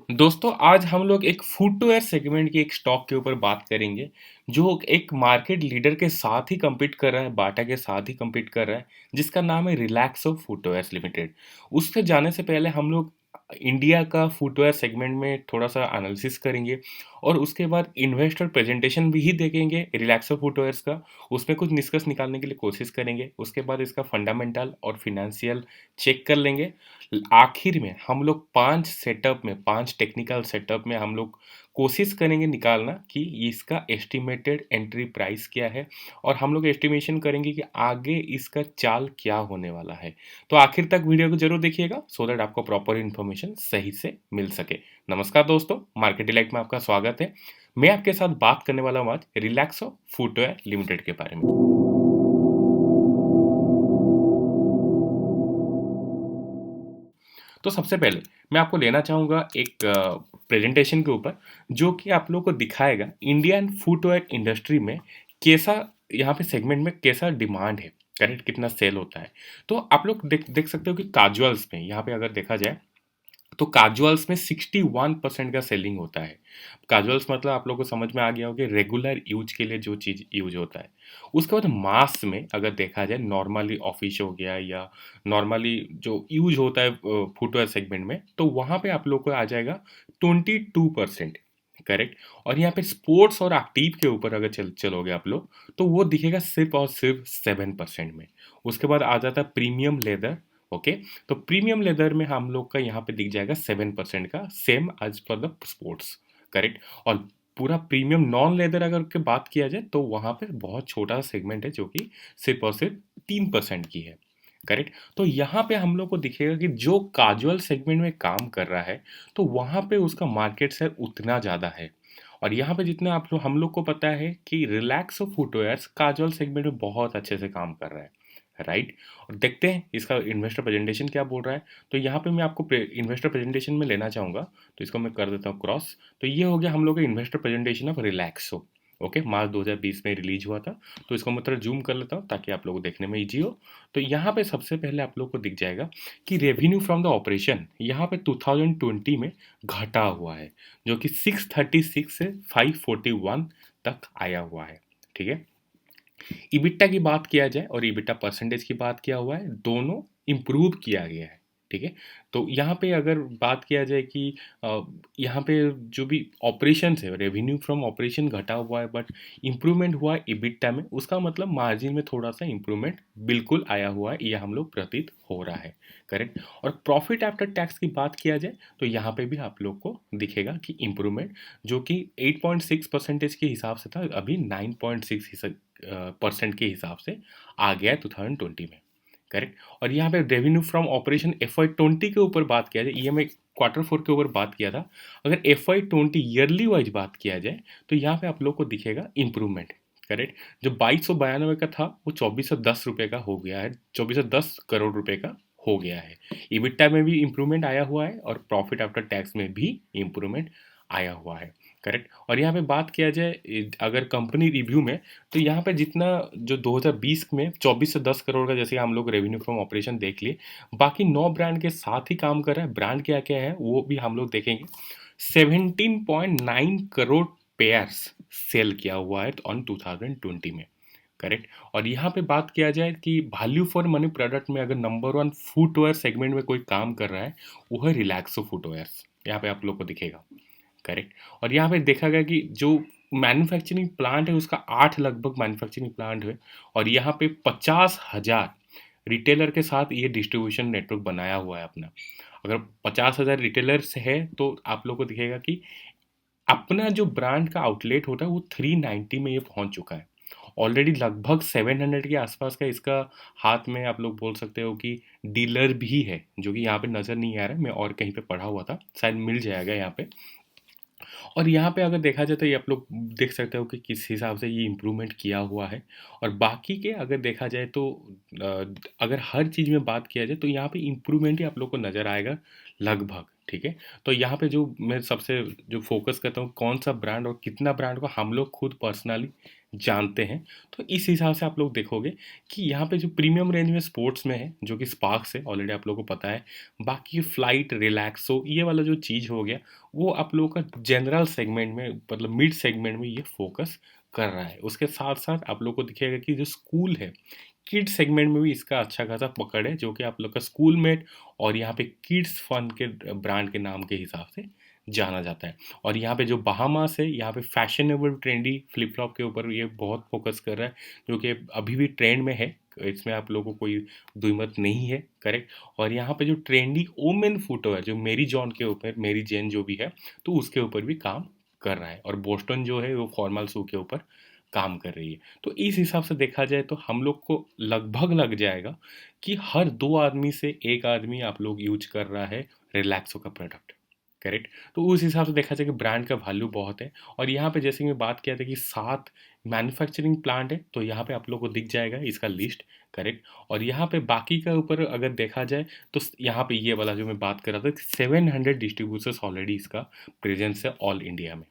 दोस्तों आज हम लोग एक फुटवेयर सेगमेंट की एक स्टॉक के ऊपर बात करेंगे जो एक मार्केट लीडर के साथ ही compete कर रहा है, बाटा के साथ ही compete कर रहा है, जिसका नाम है रिलैक्सो फुटवेयर्स लिमिटेड। उससे जाने से पहले हम लोग इंडिया का फुटवेयर सेगमेंट में थोड़ा सा एनालिसिस करेंगे और उसके बाद इन्वेस्टर प्रेजेंटेशन भी ही देखेंगे रिलैक्सो फुटवेयर्स का। उसमें कुछ निष्कर्ष निकालने के लिए कोशिश करेंगे, उसके बाद इसका फंडामेंटल और फिनेंशियल चेक कर लेंगे। आखिर में हम लोग 5 सेटअप में 5 टेक्निकल सेटअप में हम लोग कोशिश करेंगे निकालना कि इसका एस्टिमेटेड एंट्री प्राइस क्या है और हम लोग एस्टिमेशन करेंगे कि आगे इसका चाल क्या होने वाला है। तो आखिर तक वीडियो को जरूर देखिएगा सो दैट आपको प्रॉपर इन्फॉर्मेशन सही से मिल सके। नमस्कार दोस्तों, मार्केट डिलाइट में आपका स्वागत है। मैं आपके साथ बात करने वाला हूँ आज रिलैक्सो फुटवेयर लिमिटेड के बारे में। तो सबसे पहले मैं आपको लेना चाहूँगा एक प्रेजेंटेशन के ऊपर जो कि आप लोगों को दिखाएगा इंडियन फुटवेयर इंडस्ट्री में कैसा यहाँ पे सेगमेंट में कैसा डिमांड है, करेक्ट, कितना सेल होता है। तो आप लोग देख देख सकते हो कि काजुअल्स में यहाँ पे अगर देखा जाए तो काजुअल्स में 61% का सेलिंग होता है। काजुअल्स मतलब आप लोगों को समझ में आ गया होगा, रेगुलर यूज के लिए जो चीज़ यूज होता है। उसके बाद मास में अगर देखा जाए नॉर्मली ऑफिस हो गया या नॉर्मली जो यूज होता है फुटवेयर सेगमेंट में, तो वहाँ पे आप लोग को आ जाएगा 22%, करेक्ट। और यहाँ पे स्पोर्ट्स और एक्टिव के ऊपर अगर चलोगे आप लोग तो वो दिखेगा सिर्फ और सिर्फ 7% में। उसके बाद आ जाता है प्रीमियम लेदर। ओके, तो प्रीमियम लेदर में हम लोग का यहाँ पे दिख जाएगा 7% का, same as per the sports, correct. और पूरा प्रीमियम नॉन लेदर अगर के बात किया जाए तो वहाँ पे बहुत छोटा सेगमेंट है जो कि सिर्फ और सिर्फ 3% की है, करेक्ट। तो यहाँ पे हम लोग को दिखेगा कि जो काजुअल सेगमेंट में काम कर रहा है तो वहाँ पे उसका मार्केट शेयर उतना ज़्यादा है। और यहाँ पे जितना आप लोग हम लोग को पता है कि रिलैक्सो फुटवेयर्स काजुअल सेगमेंट में बहुत अच्छे से काम कर रहा है, राइट। और देखते हैं इसका इन्वेस्टर प्रेजेंटेशन क्या बोल रहा है। तो यहाँ पे मैं आपको इन्वेस्टर प्रेजेंटेशन में लेना चाहूँगा, तो इसको मैं कर देता हूँ क्रॉस। तो ये हो गया हम लोग का investor presentation of Relaxo. Okay, मार्च 2020 में रिलीज हुआ था। तो इसको मैं थोड़ा जूम कर लेता हूँ ताकि आप लोगों को देखने में ईजी हो। तो यहाँ पे सबसे पहले आप लोग को दिख जाएगा कि रेवेन्यू फ्रॉम द ऑपरेशन यहाँ पे 2020 में घटा हुआ है, जो कि 636 से 541 तक आया हुआ है, ठीक है। इबिट्टा की बात किया जाए और इबिट्टा परसेंटेज की बात किया हुआ है, दोनों इम्प्रूव किया गया है, ठीक है। तो यहाँ पे अगर बात किया जाए कि यहाँ पे जो भी ऑपरेशंस है, रेवेन्यू फ्रॉम ऑपरेशन घटा हुआ है बट इम्प्रूवमेंट हुआ है इबिट्टा में, उसका मतलब मार्जिन में थोड़ा सा इम्प्रूवमेंट बिल्कुल आया हुआ है, ये हम लोग प्रतीत हो रहा है, करेक्ट। और प्रॉफिट आफ्टर टैक्स की बात किया जाए तो यहाँ पे भी आप लोग को दिखेगा कि इम्प्रूवमेंट जो कि 8.6% के हिसाब से था, अभी 9.6 परसेंट के हिसाब से आ गया है 2020 में, करेक्ट। और यहाँ पे रेवेन्यू फ्रॉम ऑपरेशन FY20 के ऊपर बात किया जाए, ये मैं Q4 के ऊपर बात किया था। अगर FY20 ईयरली वाइज बात किया जाए तो यहाँ पे आप लोग को दिखेगा इम्प्रूवमेंट, करेक्ट। जो 2292 का था वो 2410 रुपये का हो गया है, 2410 करोड़ रुपए का हो गया है। इबिट्टा में भी इम्प्रूवमेंट आया हुआ है और प्रॉफिट आफ्टर टैक्स में भी इम्प्रूवमेंट आया हुआ है, करेक्ट। और यहाँ पे बात किया जाए अगर कंपनी रिव्यू में, तो यहाँ पे जितना जो 2020 में 24 से 10 करोड़ का जैसे हम लोग रेवेन्यू फ्रॉम ऑपरेशन देख लिए, बाकी 9 ब्रांड के साथ ही काम कर रहा है। ब्रांड क्या क्या है वो भी हम लोग देखेंगे। 17.9 करोड़ पेयर्स सेल किया हुआ है ऑन 2020 में, करेक्ट। और यहाँ पे बात किया जाए कि वैल्यू फॉर मनी प्रोडक्ट में अगर नंबर 1 फुटवेयर सेगमेंट में कोई काम कर रहा है वो है रिलैक्सो फुटवेयर्स, यहाँ पे आप लोग को दिखेगा, करेक्ट। और यहाँ पे देखा गया कि जो मैन्युफैक्चरिंग प्लांट है उसका 8 लगभग मैन्युफैक्चरिंग प्लांट है और यहाँ पे 50,000 रिटेलर के साथ ये डिस्ट्रीब्यूशन नेटवर्क बनाया हुआ है अपना। अगर 50,000 रिटेलर्स है तो आप लोग को दिखेगा कि अपना जो ब्रांड का आउटलेट होता है वो 390 में ये पहुंच चुका है ऑलरेडी। लगभग 700 के आसपास का इसका हाथ में आप लोग बोल सकते हो कि डीलर भी है, जो कि यहाँ पे नज़र नहीं आ रहा है, मैं और कहीं पे पढ़ा हुआ था, शायद मिल जाएगा यहाँ पे। और यहाँ पे अगर देखा जाए तो ये आप लोग देख सकते हो कि किस हिसाब से ये इम्प्रूवमेंट किया हुआ है। और बाकी के अगर देखा जाए तो अगर हर चीज़ में बात किया जाए तो यहाँ पे इम्प्रूवमेंट ही आप लोग को नज़र आएगा लगभग, ठीक है। तो यहाँ पे जो मैं सबसे जो फोकस करता हूँ कौन सा ब्रांड और कितना ब्रांड को हम लोग खुद पर्सनली जानते हैं। तो इस हिसाब से आप लोग देखोगे कि यहाँ पे जो प्रीमियम रेंज में स्पोर्ट्स में है, जो कि स्पार्क्स है, ऑलरेडी आप लोगों को पता है। बाकी फ्लाइट, रिलैक्सो, ये वाला जो चीज़ हो गया, वो आप लोगों का जनरल सेगमेंट में, मतलब मिड सेगमेंट में ये फोकस कर रहा है। उसके साथ साथ आप लोग को दिखेगा कि जो स्कूल है, किड्स सेगमेंट में भी इसका अच्छा खासा पकड़ है, जो कि आप लोग का स्कूल मेट और यहाँ पे किड्स फन के ब्रांड के नाम के हिसाब से जाना जाता है। और यहाँ पे जो बहामास है, यहाँ पे फैशनेबल ट्रेंडी फ्लिप फ्लॉप के ऊपर ये बहुत फोकस कर रहा है, जो कि अभी भी ट्रेंड में है, इसमें आप लोगों को कोई दुईमत नहीं है, करेक्ट। और यहाँ पे जो ट्रेंडी ओमेन फुटवेयर, जो मेरी जॉन के ऊपर, मेरी जेन जो भी है, तो उसके ऊपर भी काम कर रहा है। और बोस्टन जो है वो फॉर्मल शू के ऊपर काम कर रही है। तो इस हिसाब से देखा जाए तो हम लोग को लगभग लग जाएगा कि हर 2 आदमी से 1 आदमी आप लोग यूज़ कर रहा है रिलैक्सो का प्रोडक्ट, करेक्ट। तो उस हिसाब से देखा जाए कि ब्रांड का वैल्यू बहुत है। और यहाँ पे जैसे कि मैं बात किया था कि 7 मैन्युफैक्चरिंग प्लांट है, तो यहाँ पे आप लोग को दिख जाएगा इसका लिस्ट, करेक्ट। और यहाँ पे बाकी का ऊपर अगर देखा जाए तो यहाँ पे ये वाला जो मैं बात कर रहा था, 700 डिस्ट्रीब्यूटर्स ऑलरेडी इसका प्रेजेंस है ऑल इंडिया में,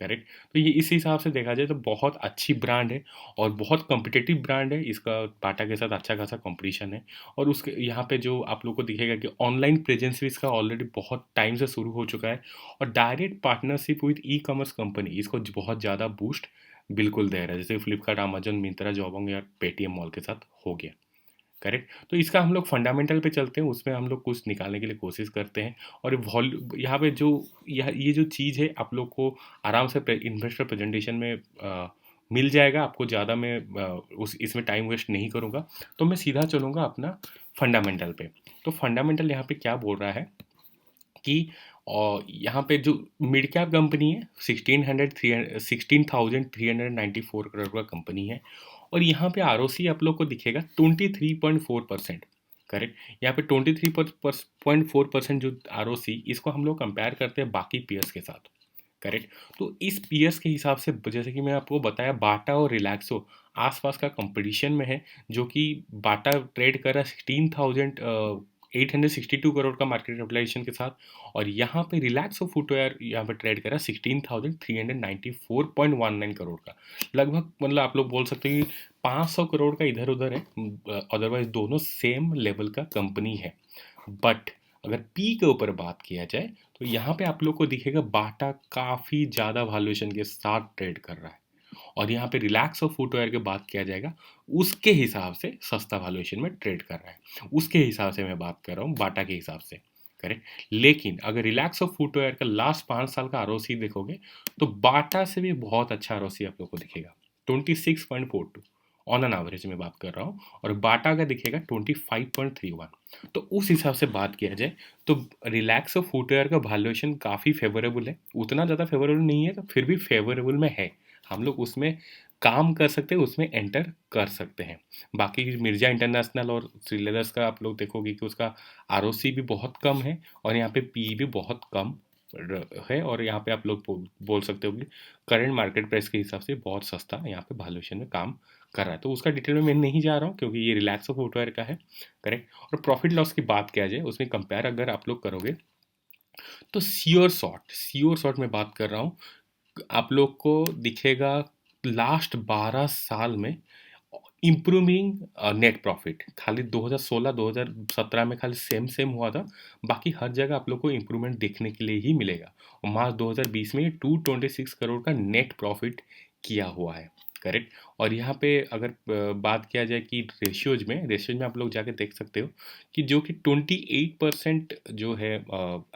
करेक्ट। तो ये इस हिसाब से देखा जाए तो बहुत अच्छी ब्रांड है और बहुत कॉम्पिटिटिव ब्रांड है। इसका बाटा के साथ अच्छा खासा कंपटीशन है। और उसके यहाँ पे जो आप लोग को दिखेगा कि ऑनलाइन प्रेजेंस भी इसका ऑलरेडी बहुत टाइम से शुरू हो चुका है। और direct partnership with e commerce company इसको बहुत ज़्यादा बूस्ट बिल्कुल दे रहा है, जैसे फ्लिपकार्ट, अमेजन, मिंत्रा, जॉबोंग या पेटीएम मॉल के साथ हो गया, करेक्ट। तो इसका हम लोग फंडामेंटल पे चलते हैं, उसमें हम लोग कुछ निकालने के लिए कोशिश करते हैं। और यहाँ पे जो ये जो चीज़ है आप लोग को आराम से इन्वेस्टर प्रेजेंटेशन में मिल जाएगा। आपको ज़्यादा मैं उस इसमें टाइम वेस्ट नहीं करूँगा, तो मैं सीधा चलूँगा अपना फंडामेंटल पे। तो फंडामेंटल यहाँ पे क्या बोल रहा है कि यहाँ पे जो मिड कैप कंपनी है, 16,394 करोड़ का कंपनी है। और यहाँ पे आरओसी आप लोग को दिखेगा 23.4%, करेक्ट। यहाँ पे 23.4% जो आरओसी, इसको हम लोग कंपेयर करते हैं बाकी पीएस के साथ, करेक्ट। तो इस पीएस के हिसाब से जैसे कि मैं आपको बताया, बाटा और रिलैक्सो आसपास का कंपटीशन में है, जो कि बाटा ट्रेड कर रहा है 862 करोड़ का मार्केट कैपिटलाइजेशन के साथ। और यहाँ पे रिलैक्सो फुटवेयर यहाँ पे ट्रेड कर रहा है 16,394.19 करोड़ का। लगभग मतलब आप लोग बोल सकते हैं कि 500 करोड़ का इधर उधर है, अदरवाइज दोनों सेम लेवल का कंपनी है। बट अगर पी के ऊपर बात किया जाए तो यहाँ पे आप लोग को दिखेगा बाटा काफ़ी ज़्यादा वैल्यूएशन के साथ ट्रेड कर रहा है। और यहाँ पे रिलैक्स और फुटवेयर की बात किया जाएगा, उसके हिसाब से सस्ता वैल्यूएशन में ट्रेड कर रहा है। उसके हिसाब से मैं बात कर रहा हूँ बाटा के हिसाब से, करेक्ट। लेकिन अगर रिलैक्स और फुटवेयर का लास्ट 5 साल का आरओसी देखोगे तो बाटा से भी बहुत अच्छा आरओसी आप लोग को दिखेगा, 26.42 ऑन एन एवरेज में बात कर रहा हूँ। और बाटा का दिखेगा 25.31। तो उस हिसाब से बात किया जाए तो रिलैक्स और फुटवेयर का वैल्यूएशन काफ़ी फेवरेबल है, उतना ज़्यादा फेवरेबल नहीं है तो फिर भी फेवरेबल में है। हम लोग उसमें काम कर सकते हैं, उसमें एंटर कर सकते हैं। बाकी मिर्जा इंटरनेशनल और श्री लेदर्स का आप लोग देखोगे कि उसका आरओसी भी बहुत कम है और यहाँ पे पी भी बहुत कम है। और यहाँ पे आप लोग बोल सकते हो कि करंट मार्केट प्राइस के हिसाब से बहुत सस्ता यहाँ पे वैल्यूएशन में काम कर रहा है। तो उसका डिटेल में मैं नहीं जा रहा हूँ क्योंकि ये रिलैक्स फुटवेयर का है, करेक्ट। और प्रॉफिट लॉस की बात किया जाए, उसमें कंपेयर अगर आप लोग करोगे तो श्योर शॉट में बात कर रहा हूँ, आप लोग को दिखेगा लास्ट 12 साल में इम्प्रूविंग नेट प्रॉफिट। खाली 2016-2017 में खाली सेम सेम हुआ था, बाकी हर जगह आप लोग को इम्प्रूवमेंट देखने के लिए ही मिलेगा। और मार्च 2020 में 226 करोड़ का नेट प्रॉफिट किया हुआ है, करेक्ट। और यहाँ पे अगर बात किया जाए कि रेशियोज में आप लोग जाके देख सकते हो कि जो कि 28% जो है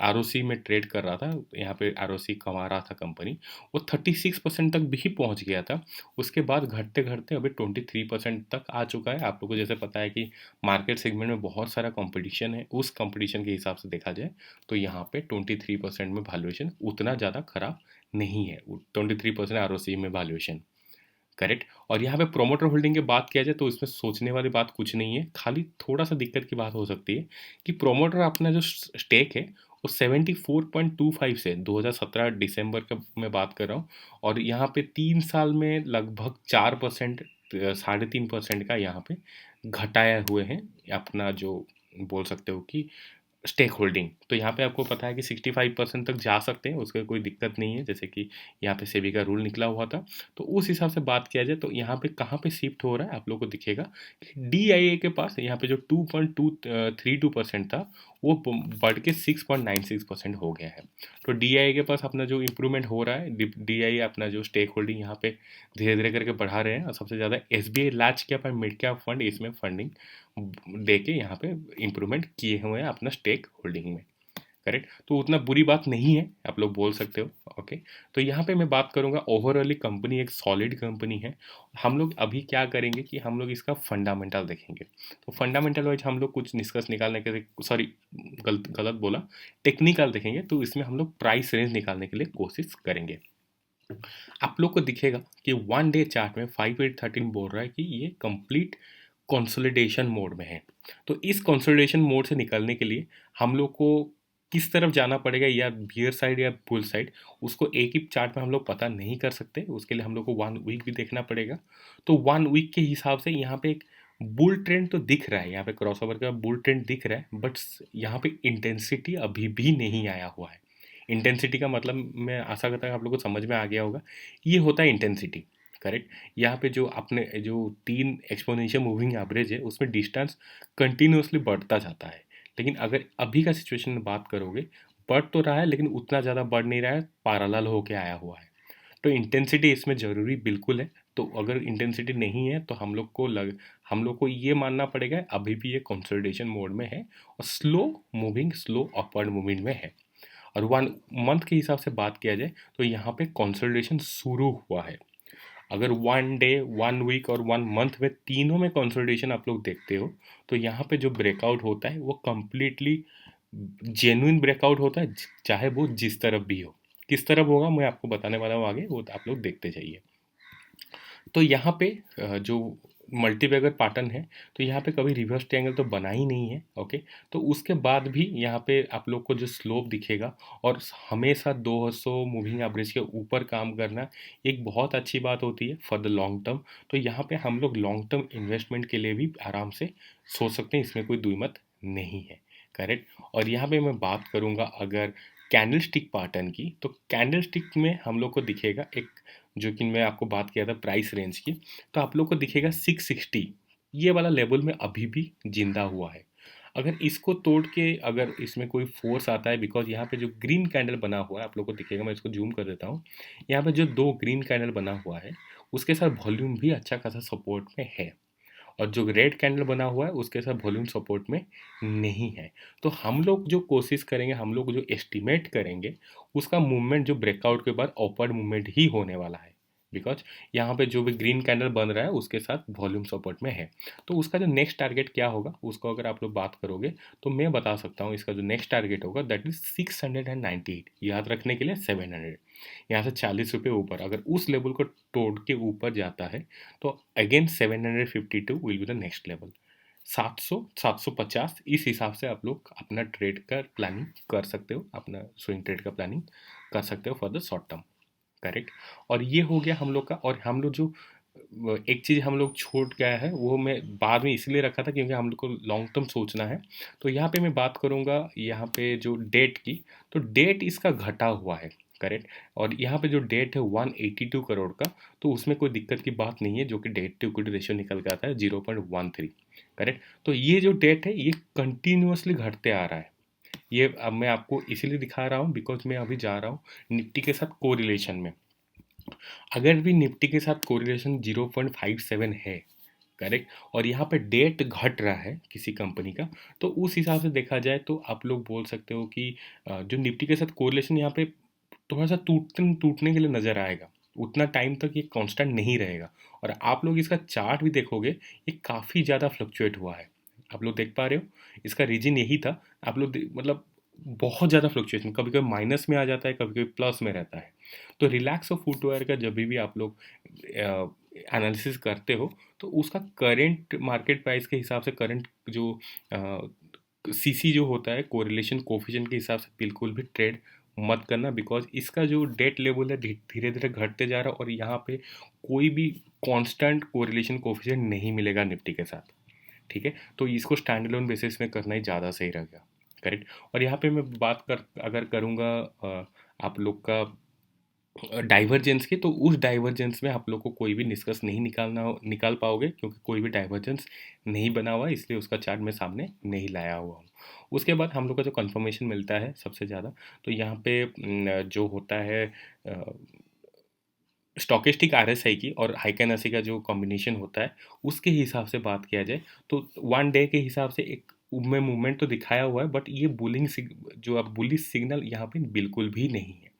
आरओसी में ट्रेड कर रहा था, यहाँ पे आरओसी कमा रहा था कंपनी, वो 36% तक भी पहुँच गया था। उसके बाद घटते घटते अभी 23% तक आ चुका है। आप लोगों को जैसे पता है कि मार्केट सेगमेंट में बहुत सारा कंपटीशन है, उस कंपटीशन के हिसाब से देखा जाए तो यहाँ पे 23% में वैल्यूएशन उतना ज़्यादा खराब नहीं है, 23% आरओसी में वैल्यूएशन, करेक्ट। और यहाँ पे प्रोमोटर होल्डिंग की बात किया जाए तो इसमें सोचने वाली बात कुछ नहीं है, खाली थोड़ा सा दिक्कत की बात हो सकती है कि प्रोमोटर अपना जो स्टेक है वो 74.25 से 2017 दिसंबर का मैं बात कर रहा हूँ। और यहाँ पे 3 साल में लगभग 4%, 3.5% का यहाँ पे घटाया हुए हैं अपना, जो बोल सकते हो कि स्टेक होल्डिंग, तो यहाँ पे आपको पता है कि 65% तक जा सकते हैं, उसका कोई दिक्कत नहीं है, जैसे कि यहाँ पे सेबी का रूल निकला हुआ था। तो उस हिसाब से बात किया जाए तो यहाँ पे कहाँ पे शिफ्ट हो रहा है आप लोग को दिखेगा कि DIA के पास यहाँ पे जो 2.232% था वो बढ़ के 6.96% हो गया है। तो DIA के पास अपना जो इम्प्रूवमेंट हो रहा है, DIA अपना जो स्टेक होल्डिंग यहाँ पे धीरे धीरे करके बढ़ा रहे हैं, और सबसे ज़्यादा SBI लार्ज कैप और मिड कैप फंड इसमें फंडिंग दे के यहाँ पे इम्प्रूवमेंट किए हुए हैं अपना स्टेक होल्डिंग में। करेक्ट, तो उतना बुरी बात नहीं है, आप लोग बोल सकते हो। ओके, तो यहाँ पे मैं बात करूँगा ओवरऑली कंपनी एक सॉलिड कंपनी है। हम लोग अभी क्या करेंगे कि हम लोग इसका फंडामेंटल देखेंगे। तो फंडामेंटल वाइज हम लोग कुछ निष्कर्ष निकालने के, सॉरी गलत बोला, टेक्निकल देखेंगे, तो इसमें हम लोग प्राइस रेंज निकालने के लिए कोशिश करेंगे। आप लोग को दिखेगा कि 1 डे चार्ट में 5813 बोल रहा है कि ये कंप्लीट कंसोलिडेशन मोड में है। तो इस कंसोलिडेशन मोड से निकलने के लिए हम लोग को किस तरफ जाना पड़ेगा, या बियर साइड या बुल साइड, उसको एक ही चार्ट में हम लोग पता नहीं कर सकते। उसके लिए हम लोग को 1 वीक भी देखना पड़ेगा। तो 1 वीक के हिसाब से यहाँ पे एक बुल ट्रेंड तो दिख रहा है, यहाँ पे क्रॉसओवर का बुल ट्रेंड दिख रहा है, बट यहाँ पे इंटेंसिटी अभी भी नहीं आया हुआ है। इंटेंसिटी का मतलब मैं आशा करता हूँ आप लोगों को समझ में आ गया होगा। ये होता है इंटेंसिटी। करेक्ट, यहाँ पे जो अपने जो 3 एक्सपोनेंशियल मूविंग एवरेज है उसमें डिस्टेंस कंटिन्यूसली बढ़ता जाता है। लेकिन अगर अभी का सिचुएशन में बात करोगे, बढ़ तो रहा है लेकिन उतना ज़्यादा बढ़ नहीं रहा है, पैरेलल होके आया हुआ है। तो इंटेंसिटी इसमें ज़रूरी बिल्कुल है। तो अगर इंटेंसिटी नहीं है तो हम लोग को ये मानना पड़ेगा अभी भी ये कंसोलिडेशन मोड में है, और स्लो अपवर्ड मूवमेंट में है। और 1 मंथ के हिसाब से बात किया जाए तो यहाँ पे कंसोलिडेशन शुरू हुआ है। अगर 1 डे, 1 वीक और 1 मंथ में तीनों में कंसोलिडेशन आप लोग देखते हो, तो यहाँ पे जो ब्रेकआउट होता है वो कम्प्लीटली जेन्युइन ब्रेकआउट होता है, चाहे वो जिस तरफ भी हो। किस तरफ होगा मैं आपको बताने वाला हूँ आगे, वो आप लोग देखते जाइए। तो यहाँ पे जो मल्टीबैगर पैटर्न है, तो यहाँ पे कभी रिवर्स ट्रायंगल तो बना ही नहीं है। ओके, तो उसके बाद भी यहाँ पे आप लोग को जो स्लोप दिखेगा, और हमेशा 200 मूविंग एवरेज के ऊपर काम करना एक बहुत अच्छी बात होती है फॉर द लॉन्ग टर्म। तो यहाँ पे हम लोग लॉन्ग टर्म इन्वेस्टमेंट के लिए भी आराम से सोच सकते हैं, इसमें कोई दुईमत नहीं है। करेक्ट, और यहाँ पे मैं बात करूँगा अगर कैंडल स्टिक पैटर्न की, तो कैंडल स्टिक में हम लोग को दिखेगा एक, जो कि मैं आपको बात किया था प्राइस रेंज की, तो आप लोग को दिखेगा 660, ये वाला लेवल में अभी भी जिंदा हुआ है। अगर इसको तोड़ के अगर इसमें कोई फोर्स आता है, बिकॉज यहाँ पे जो ग्रीन कैंडल बना हुआ है आप लोग को दिखेगा, मैं इसको जूम कर देता हूँ। यहाँ पे जो 2 ग्रीन कैंडल बना हुआ है उसके साथ वॉल्यूम भी अच्छा खासा सपोर्ट में है, और जो रेड कैंडल बना हुआ है उसके साथ वॉल्यूम सपोर्ट में नहीं है। तो हम लोग जो कोशिश करेंगे, हम लोग जो एस्टिमेट करेंगे, उसका मूवमेंट जो ब्रेकआउट के बाद अपवर्ड मूवमेंट ही होने वाला है, बिकॉज यहाँ पे जो भी ग्रीन कैंडल बन रहा है उसके साथ वॉल्यूम सपोर्ट में है। तो उसका जो नेक्स्ट टारगेट क्या होगा उसको अगर आप लोग बात करोगे, तो मैं बता सकता हूँ इसका जो नेक्स्ट टारगेट होगा दैट इज 698, याद रखने के लिए 700। यहाँ से 40 रुपये ऊपर अगर उस लेवल को तोड़ के ऊपर जाता है, तो again 752 will be the next level. 700, 750, इस हिसाब से आप लोग अपना ट्रेड का प्लानिंग कर सकते हो, अपना स्विंग ट्रेड का प्लानिंग कर सकते हो for the short term. Correct, और ये हो गया हम लोग का। और हम लोग जो एक चीज़ हम लोग छूट गया है वो मैं बाद में इसलिए रखा था क्योंकि हम लोग को लॉन्ग टर्म सोचना है। तो यहाँ पे मैं बात करूँगा यहाँ पे जो डेट की, तो डेट इसका घटा हुआ है। करेक्ट, और यहाँ पे जो डेट है 182 करोड़ का, तो उसमें कोई दिक्कत की बात नहीं है, जो कि डेट टू इक्विटी रेशियो निकल के आता है 0.13। करेक्ट, तो ये जो डेट है ये कंटिन्यूसली घटते आ रहा है। ये अब मैं आपको इसीलिए दिखा रहा हूँ बिकॉज मैं अभी जा रहा हूँ निफ्टी के साथ कोरिलेशन में। अगर भी निफ्टी के साथ कोरिलेशन 0.57 है, करेक्ट, और यहाँ पे डेट घट रहा है किसी कंपनी का, तो उस हिसाब से देखा जाए तो आप लोग बोल सकते हो कि जो निफ्टी के साथ कोरिलेशन यहाँ पे थोड़ा सा टूटने के लिए नज़र आएगा। उतना टाइम तक ये कांस्टेंट नहीं रहेगा। और आप लोग इसका चार्ट भी देखोगे, ये काफ़ी ज़्यादा फ्लक्चुएट हुआ है। आप लोग देख पा रहे हो, इसका रीजन यही था। आप लोग मतलब बहुत ज़्यादा फ्लक्चुएशन, कभी कभी माइनस में आ जाता है, कभी कभी प्लस में रहता है। तो रिलैक्स और फुटवेयर का जब भी आप लोग एनालिसिस करते हो, तो उसका करंट मार्केट प्राइस के हिसाब से, करंट जो सीसी जो होता है कोरिलेशन कोफिशिएंट के हिसाब से बिल्कुल भी ट्रेड मत करना, बिकॉज इसका जो डेट लेवल है धीरे धीरे घटते जा रहा है, और यहाँ पे कोई भी कांस्टेंट कोरिलेशन कोफिशिएंट नहीं मिलेगा निफ्टी के साथ। ठीक है, तो इसको स्टैंड अलोन बेसिस में करना ही ज़्यादा सही रहेगा। करेक्ट। और यहाँ पे मैं बात कर अगर करूँगा आप लोग का डाइवर्जेंस की, तो उस डाइवर्जेंस में आप लोग को कोई भी निष्कर्ष नहीं निकाल पाओगे, क्योंकि कोई भी डाइवर्जेंस नहीं बना हुआ है, इसलिए उसका चार्ट मैं सामने नहीं लाया हुआ हूँ। उसके बाद हम लोग का जो कंफर्मेशन मिलता है सबसे ज़्यादा, तो यहाँ पे जो होता है स्टोकेस्टिक आरएसआई की और हाइकेनेसी का जो कॉम्बिनेशन होता है, उसके हिसाब से बात किया जाए तो वन डे के हिसाब से एक में मूवमेंट तो दिखाया हुआ है, बट ये जो अब बुलिश सिग्नल यहाँ पे बिल्कुल भी नहीं है।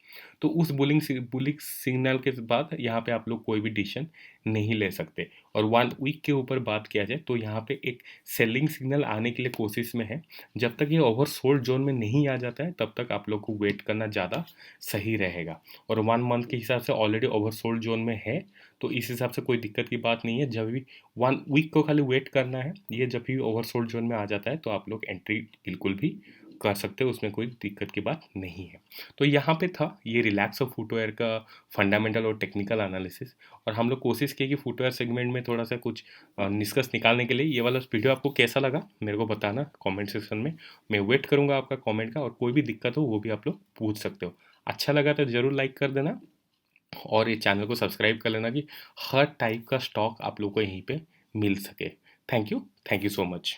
तो उस बुलिंग सिग्नल के बाद यहाँ पे आप लोग कोई भी डिसीजन नहीं ले सकते। और वन वीक के ऊपर बात किया जाए तो यहाँ पे एक सेलिंग सिग्नल आने के लिए कोशिश में है। जब तक ये ओवरसोल्ड जोन में नहीं आ जाता है तब तक आप लोग को वेट करना ज़्यादा सही रहेगा। और 1 मंथ के हिसाब से ऑलरेडी ओवरसोल्ड जोन में है, तो इस हिसाब से कोई दिक्कत की बात नहीं है। जब भी 1 वीक को खाली वेट करना है, ये जब भी ओवरसोल्ड जोन में आ जाता है तो आप लोग एंट्री बिल्कुल भी कर सकते हो, उसमें कोई दिक्कत की बात नहीं है। तो यहाँ पे था ये रिलैक्सो फुटवेयर का फंडामेंटल और टेक्निकल एनालिसिस। और हम लोग कोशिश किए कि फुटवेयर सेगमेंट में थोड़ा सा कुछ निष्कर्ष निकालने के लिए। ये वाला वीडियो आपको कैसा लगा मेरे को बताना कमेंट सेक्शन में, मैं वेट करूँगा आपका कमेंट का। और कोई भी दिक्कत हो वो भी आप लोग पूछ सकते हो। अच्छा लगा तो ज़रूर लाइक कर देना, और ये चैनल को सब्सक्राइब कर लेना कि हर टाइप का स्टॉक आप लोग को यहीं पे मिल सके। Thank you so much.